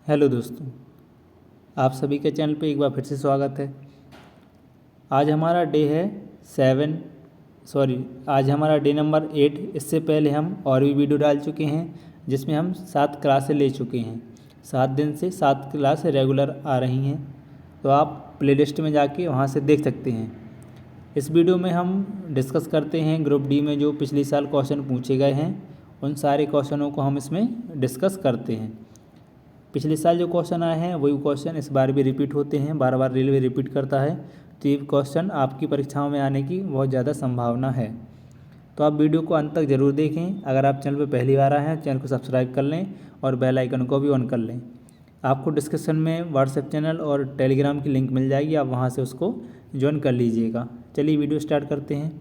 Hello दोस्तों, आप सभी के चैनल पे एक बार फिर से स्वागत है। आज हमारा डे है आज हमारा डे नंबर 8। इससे पहले हम और भी वीडियो डाल चुके हैं जिसमें हम 7 क्लासें ले चुके हैं। 7 दिन से 7 क्लासें रेगुलर आ रही हैं, तो आप प्लेलिस्ट में जाके वहाँ से देख सकते हैं। इस वीडियो में हम डिस्कस करते हैं ग्रुप डी में जो पिछले साल क्वेश्चन पूछे गए हैं, उन सारे क्वेश्चनों को हम इसमें डिस्कस करते हैं। पिछले साल जो क्वेश्चन आए हैं वही क्वेश्चन इस बार भी रिपीट होते हैं, बार बार रेलवे रिपीट करता है, तो ये क्वेश्चन आपकी परीक्षाओं में आने की बहुत ज़्यादा संभावना है। तो आप वीडियो को अंत तक ज़रूर देखें। अगर आप चैनल पर पहली बार आए हैं चैनल को सब्सक्राइब कर लें और बेल आइकन को भी ऑन कर लें। आपको डिस्क्रिप्शन में व्हाट्सएप चैनल और टेलीग्राम की लिंक मिल जाएगी, आप वहाँ से उसको ज्वाइन कर लीजिएगा। चलिए वीडियो स्टार्ट करते हैं।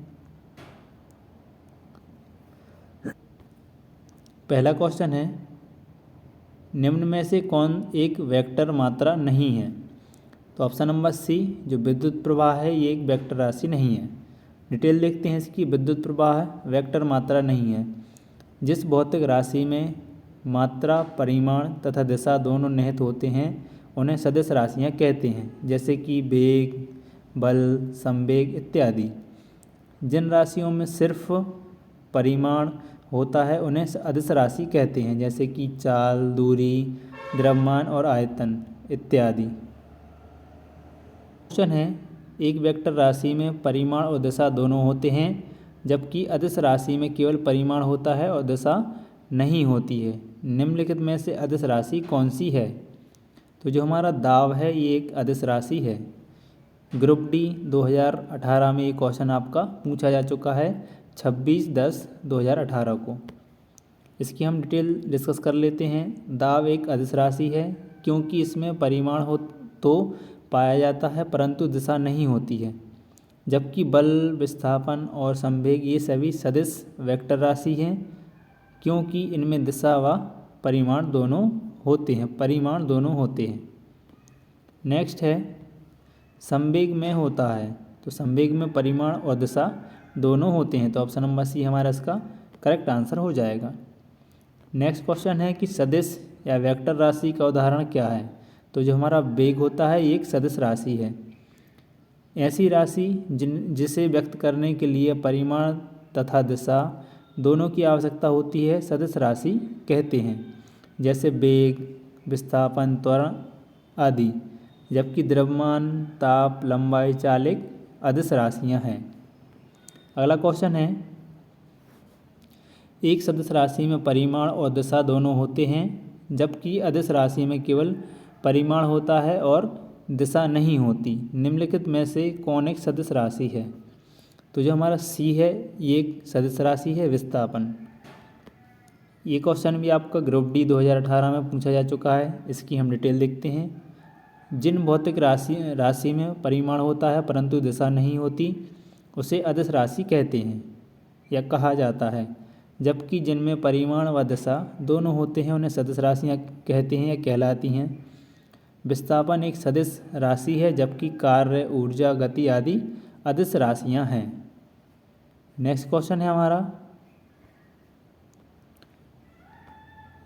पहला क्वेश्चन है, निम्न में से कौन एक वेक्टर मात्रा नहीं है? तो ऑप्शन नंबर सी, जो विद्युत प्रवाह है ये एक वेक्टर राशि नहीं है। डिटेल देखते हैं इसकी। विद्युत प्रवाह वेक्टर मात्रा नहीं है। जिस भौतिक राशि में मात्रा, परिमाण तथा दिशा दोनों निहित होते हैं उन्हें सदिश राशियाँ कहते हैं, जैसे कि वेग, बल, संवेग इत्यादि। जिन राशियों में सिर्फ परिमाण होता है उन्हें अदिश राशि कहते हैं, जैसे कि चाल, दूरी, द्रव्यमान और आयतन इत्यादि। क्वेश्चन है, एक वेक्टर राशि में परिमाण और दिशा दोनों होते हैं जबकि अदिश राशि में केवल परिमाण होता है और दिशा नहीं होती है। निम्नलिखित में से अदिश राशि कौन सी है? तो जो हमारा दाब है ये एक अदिश राशि है। ग्रुप डी 2018 में ये क्वेश्चन आपका पूछा जा चुका है 26/10/2018 को। इसकी हम डिटेल डिस्कस कर लेते हैं। दाब एक अदिश राशि है क्योंकि इसमें परिमाण हो तो पाया जाता है परंतु दिशा नहीं होती है, जबकि बल, विस्थापन और संवेग ये सभी सदिश वेक्टर राशि हैं क्योंकि इनमें दिशा व परिमाण दोनों होते हैं। नेक्स्ट है, संवेग में होता है, तो संवेग में परिमाण और दिशा दोनों होते हैं, तो ऑप्शन नंबर सी हमारा इसका करेक्ट आंसर हो जाएगा। नेक्स्ट क्वेश्चन है कि सदिश या वेक्टर राशि का उदाहरण क्या है? तो जो हमारा वेग होता है ये एक सदिश राशि है। ऐसी राशि जिसे व्यक्त करने के लिए परिमाण तथा दिशा दोनों की आवश्यकता होती है सदिश राशि कहते हैं, जैसे वेग, विस्थापन, त्वरण आदि। जबकि द्रव्यमान, ताप, लंबाई, चाल एक अदिश राशियाँ हैं। अगला क्वेश्चन है, एक सदिश राशि में परिमाण और दिशा दोनों होते हैं जबकि अदिश राशि में केवल परिमाण होता है और दिशा नहीं होती। निम्नलिखित में से कौन एक सदिश राशि है? तो जो हमारा सी है ये एक सदिश राशि है, विस्थापन। ये क्वेश्चन भी आपका ग्रुप डी 2018 में पूछा जा चुका है। इसकी हम डिटेल देखते हैं। जिन भौतिक राशि में परिमाण होता है परंतु दिशा नहीं होती उसे अदिश राशि कहते हैं या कहा जाता है, जबकि जिनमें परिमाण व दिशा दोनों होते हैं उन्हें सदिश राशियाँ कहते हैं या कहलाती हैं। विस्थापन एक सदिश राशि है जबकि कार्य, ऊर्जा, गति आदि अदिश राशियाँ हैं। नेक्स्ट क्वेश्चन है हमारा,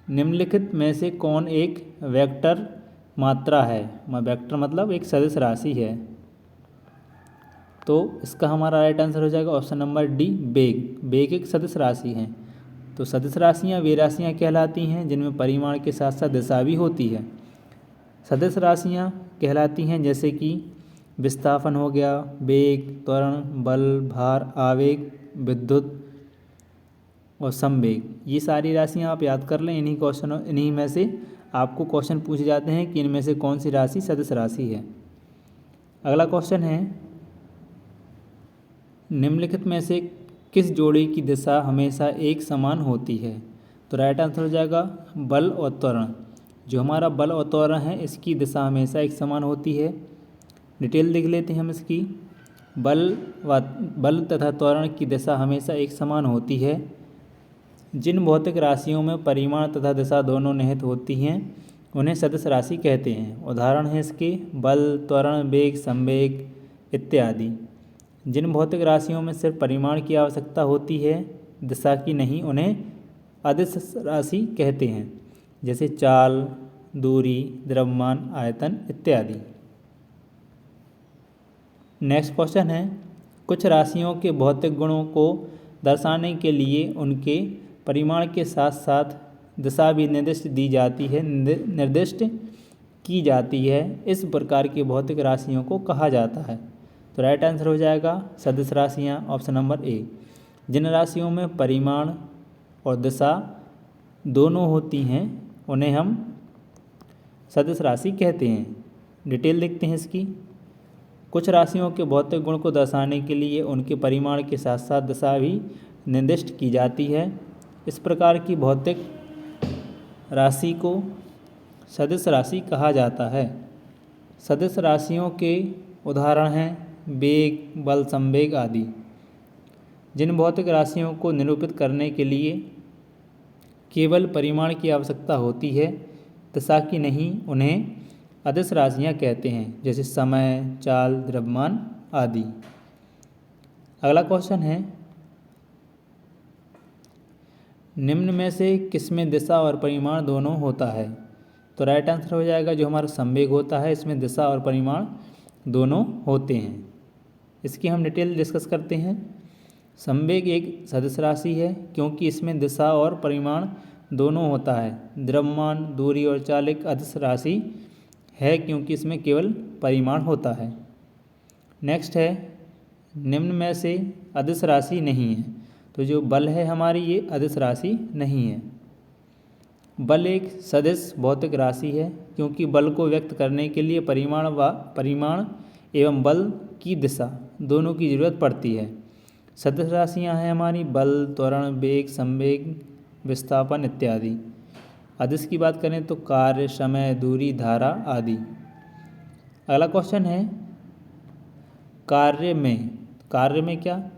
निम्नलिखित में से कौन एक वेक्टर मात्रा है? वेक्टर मतलब एक सदिश राशि है, तो इसका हमारा राइट आंसर हो जाएगा ऑप्शन नंबर डी, वेग। वेग एक सदिश राशि है। तो सदिश राशियाँ वे राशियाँ कहलाती हैं जिनमें परिमाण के साथ साथ दिशा भी होती है। सदिश राशियाँ कहलाती हैं जैसे कि विस्थापन हो गया, वेग, त्वरण, बल, भार, आवेग, विद्युत और संवेग। ये सारी राशियाँ आप याद कर लें। इन्हीं में से आपको क्वेश्चन पूछे जाते हैं कि इनमें से कौन सी राशि सदिश राशि है। अगला क्वेश्चन है, निम्नलिखित में से किस जोड़ी की दिशा हमेशा एक समान होती है? तो राइट आंसर हो जाएगा बल और त्वरण। जो हमारा बल और त्वरण है इसकी दिशा हमेशा एक समान होती है। डिटेल देख लेते हैं हम इसकी। बल तथा त्वरण की दिशा हमेशा एक समान होती है। जिन भौतिक राशियों में परिमाण तथा दिशा दोनों निहित होती हैं उन्हें सदिश राशि कहते हैं। उदाहरण है इसके बल, त्वरण, वेग, संवेग इत्यादि। जिन भौतिक राशियों में सिर्फ परिमाण की आवश्यकता होती है, दिशा की नहीं, उन्हें अदिश राशि कहते हैं, जैसे चाल, दूरी, द्रव्यमान, आयतन इत्यादि। नेक्स्ट क्वेश्चन है, कुछ राशियों के भौतिक गुणों को दर्शाने के लिए उनके परिमाण के साथ साथ दिशा भी निर्दिष्ट की जाती है। इस प्रकार की भौतिक राशियों को कहा जाता है। तो राइट आंसर हो जाएगा सदिश राशियाँ, ऑप्शन नंबर ए। जिन राशियों में परिमाण और दिशा दोनों होती हैं उन्हें हम सदिश राशि कहते हैं। डिटेल देखते हैं इसकी। कुछ राशियों के भौतिक गुण को दर्शाने के लिए उनके परिमाण के साथ साथ दिशा भी निर्दिष्ट की जाती है। इस प्रकार की भौतिक राशि को सदिश राशि कहा जाता है। सदिश राशियों के उदाहरण हैं वेग, बल, संवेग आदि। जिन भौतिक राशियों को निरूपित करने के लिए केवल परिमाण की आवश्यकता होती है, दिशा की नहीं, उन्हें अदिश राशियाँ कहते हैं, जैसे समय, चाल, द्रव्यमान आदि। अगला क्वेश्चन है, निम्न में से किसमें दिशा और परिमाण दोनों होता है? तो राइट आंसर हो जाएगा जो हमारा संवेग होता है, इसमें दिशा और परिमाण दोनों होते हैं। इसकी हम डिटेल डिस्कस करते हैं। संवेग एक सदिश राशि है क्योंकि इसमें दिशा और परिमाण दोनों होता है। द्रव्यमान, दूरी और चाल एक अदिश राशि है क्योंकि इसमें केवल परिमाण होता है। नेक्स्ट है, निम्न में से अदिश राशि नहीं है। तो जो बल है हमारी, ये अदिश राशि नहीं है। बल एक सदिश भौतिक राशि है क्योंकि बल को व्यक्त करने के लिए परिमाण एवं बल की दिशा दोनों की जरूरत पड़ती है। सदिश राशियाँ हैं हमारी बल, त्वरण, वेग, संवेग, विस्थापन इत्यादि। अदिश की बात करें तो कार्य, समय, दूरी, धारा आदि। अगला क्वेश्चन है, कार्य में क्या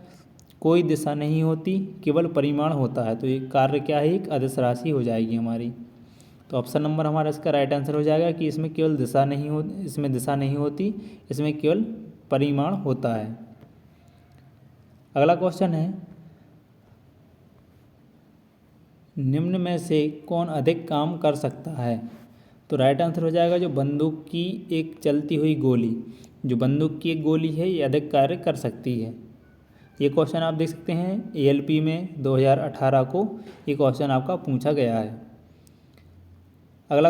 कोई दिशा नहीं होती, केवल परिमाण होता है। तो ये कार्य क्या है, एक अदिश राशि हो जाएगी हमारी। तो ऑप्शन नंबर हमारा इसका राइट आंसर हो जाएगा कि इसमें केवल दिशा नहीं होती, इसमें केवल परिमाण होता है। अगला क्वेश्चन है, निम्न में से कौन अधिक काम कर सकता है? तो राइट आंसर हो जाएगा जो बंदूक की एक चलती हुई गोली, जो बंदूक की एक गोली है, ये अधिक कार्य कर सकती है। ये क्वेश्चन आप देख सकते हैं ALP में 2018 को ये क्वेश्चन आपका पूछा गया है। अगला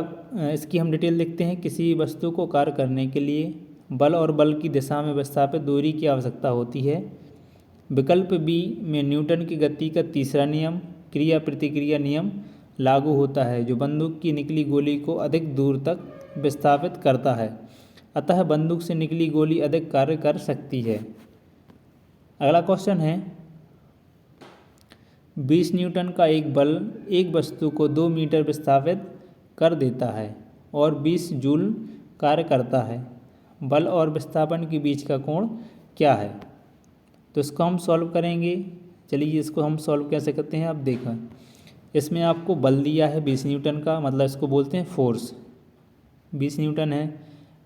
इसकी हम डिटेल देखते हैं। किसी वस्तु को कार्य करने के लिए बल और बल की दिशा में विस्थापित दूरी की आवश्यकता होती है। विकल्प बी में न्यूटन की गति का तीसरा नियम, क्रिया प्रतिक्रिया नियम लागू होता है, जो बंदूक की निकली गोली को अधिक दूर तक विस्थापित करता है। अतः बंदूक से निकली गोली अधिक कार्य कर सकती है। अगला क्वेश्चन है, 20 न्यूटन का एक बल एक वस्तु को 2 मीटर विस्थापित कर देता है और 20 जूल कार्य करता है। बल और विस्थापन के बीच का कोण क्या है? तो इसको हम सॉल्व करेंगे। चलिए इसको हम सॉल्व कैसे करते हैं, आप देखा। इसमें आपको बल दिया है 20 न्यूटन का, मतलब इसको बोलते हैं फोर्स। 20 न्यूटन है।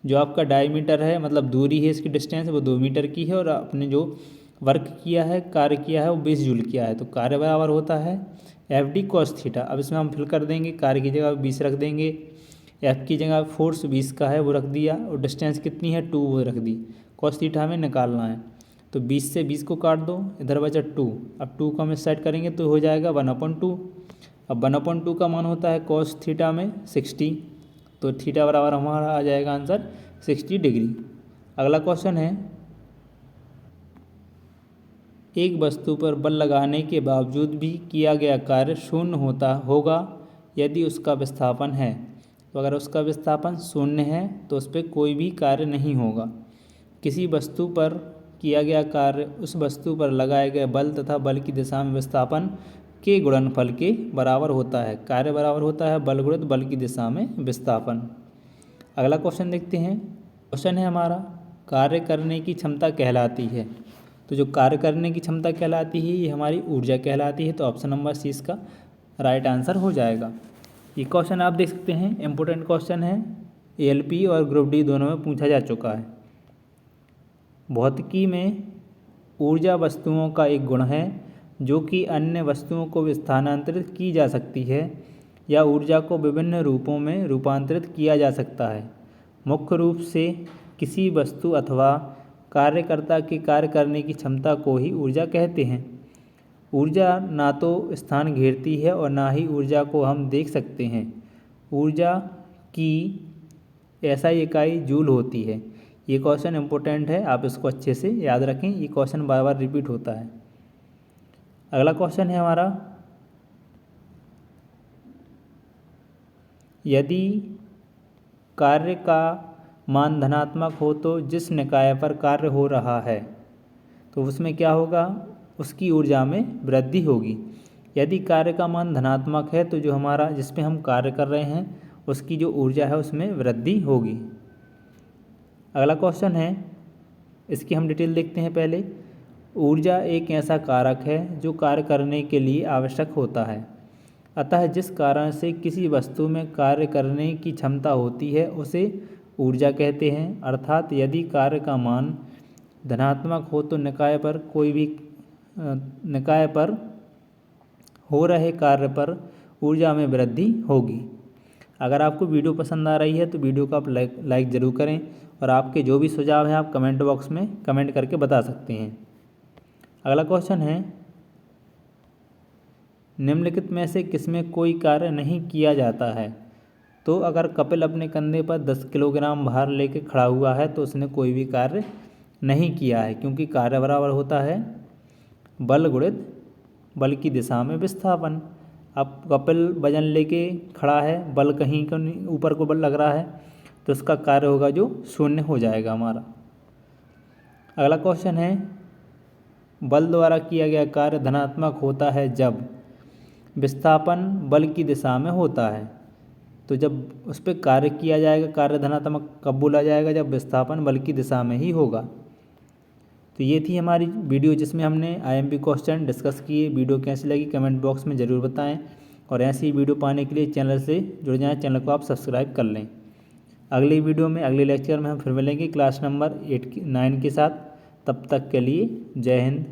जो आपका डायमीटर है, मतलब दूरी है, इसकी डिस्टेंस वो 2 मीटर की है, और आपने जो वर्क किया है, कार्य किया है, वो 20 जूल किया है। तो कार्य बराबर होता है FD cos थीटा। अब इसमें हम फिल कर देंगे, कार्य की जगह 20 रख देंगे, F की जगह फोर्स 20 का है वो रख दिया, और डिस्टेंस कितनी है 2 वो रख दी। cos थीटा हमें निकालना है, तो 20 से 20 को काट दो, इधर बचा 2। अब 2 को हम इस साइड करेंगे तो हो जाएगा 1/2। अब 1/2 का मान होता है cos थीटा में 60, तो थीटा बराबर हमारा आ जाएगा आंसर 60 डिग्री। अगला क्वेश्चन है, एक वस्तु पर बल लगाने के बावजूद भी किया गया कार्य शून्य होगा यदि उसका विस्थापन है। तो अगर उसका विस्थापन शून्य है तो उस पर कोई भी कार्य नहीं होगा। किसी वस्तु पर किया गया कार्य उस वस्तु पर लगाए गए बल तथा बल की दिशा में विस्थापन के गुणनफल के बराबर होता है। कार्य बराबर होता है बल गुणित बल की दिशा में विस्थापन। अगला क्वेश्चन देखते हैं। क्वेश्चन है हमारा, कार्य करने की क्षमता कहलाती है। तो जो कार्य करने की क्षमता कहलाती है ये हमारी ऊर्जा कहलाती है। तो ऑप्शन नंबर सी इसका राइट आंसर हो जाएगा। ये क्वेश्चन आप देख सकते हैं, इम्पोर्टेंट क्वेश्चन है, ALP और ग्रुप D दोनों में पूछा जा चुका है। भौतिकी में ऊर्जा वस्तुओं का एक गुण है जो कि अन्य वस्तुओं को स्थानांतरित की जा सकती है। या ऊर्जा को विभिन्न रूपों में रूपांतरित किया जा सकता है। मुख्य रूप से किसी वस्तु अथवा कार्यकर्ता के कार्य करने की क्षमता को ही ऊर्जा कहते हैं। ऊर्जा ना तो स्थान घेरती है और ना ही ऊर्जा को हम देख सकते हैं। ऊर्जा की SI इकाई जूल होती है। ये क्वेश्चन इम्पोर्टेंट है, आप इसको अच्छे से याद रखें, ये क्वेश्चन बार बार रिपीट होता है। अगला क्वेश्चन है हमारा, यदि कार्य का मान धनात्मक हो तो जिस निकाय पर कार्य हो रहा है तो उसमें क्या होगा, उसकी ऊर्जा में वृद्धि होगी। यदि कार्य का मान धनात्मक है तो जो हमारा जिस पे हम कार्य कर रहे हैं उसकी जो ऊर्जा है उसमें वृद्धि होगी। अगला क्वेश्चन है, इसकी हम डिटेल देखते हैं पहले। ऊर्जा एक ऐसा कारक है जो कार्य करने के लिए आवश्यक होता है, अतः जिस कारण से किसी वस्तु में कार्य करने की क्षमता होती है उसे ऊर्जा कहते हैं। अर्थात यदि कार्य का मान धनात्मक हो तो निकाय पर हो रहे कार्य पर ऊर्जा में वृद्धि होगी। अगर आपको वीडियो पसंद आ रही है तो वीडियो को आप लाइक ज़रूर करें और आपके जो भी सुझाव हैं आप कमेंट बॉक्स में कमेंट करके बता सकते हैं। अगला क्वेश्चन है, निम्नलिखित में से किसमें कोई कार्य नहीं किया जाता है। तो अगर कपिल अपने कंधे पर 10 किलोग्राम भार लेके खड़ा हुआ है तो उसने कोई भी कार्य नहीं किया है, क्योंकि कार्य बराबर होता है बल गुणित बल की दिशा में विस्थापन। अब कपिल वजन लेके खड़ा है, बल कहीं ऊपर को बल लग रहा है तो उसका कार्य होगा जो 0 हो जाएगा हमारा। अगला क्वेश्चन है, बल द्वारा किया गया कार्य धनात्मक होता है जब विस्थापन बल की दिशा में होता है। तो जब उस पर कार्य किया जाएगा, कार्य धनात्मक कब बोला जाएगा, जब विस्थापन बल की दिशा में ही होगा। तो ये थी हमारी वीडियो जिसमें हमने IMP क्वेश्चन डिस्कस किए। वीडियो कैसी लगी कमेंट बॉक्स में ज़रूर बताएं और ऐसी वीडियो पाने के लिए चैनल से जुड़ जाएं, चैनल को आप सब्सक्राइब कर लें। अगली वीडियो में अगले लेक्चर में हम फिर मिलेंगे क्लास नंबर 9 के साथ। तब तक के लिए जय हिंद।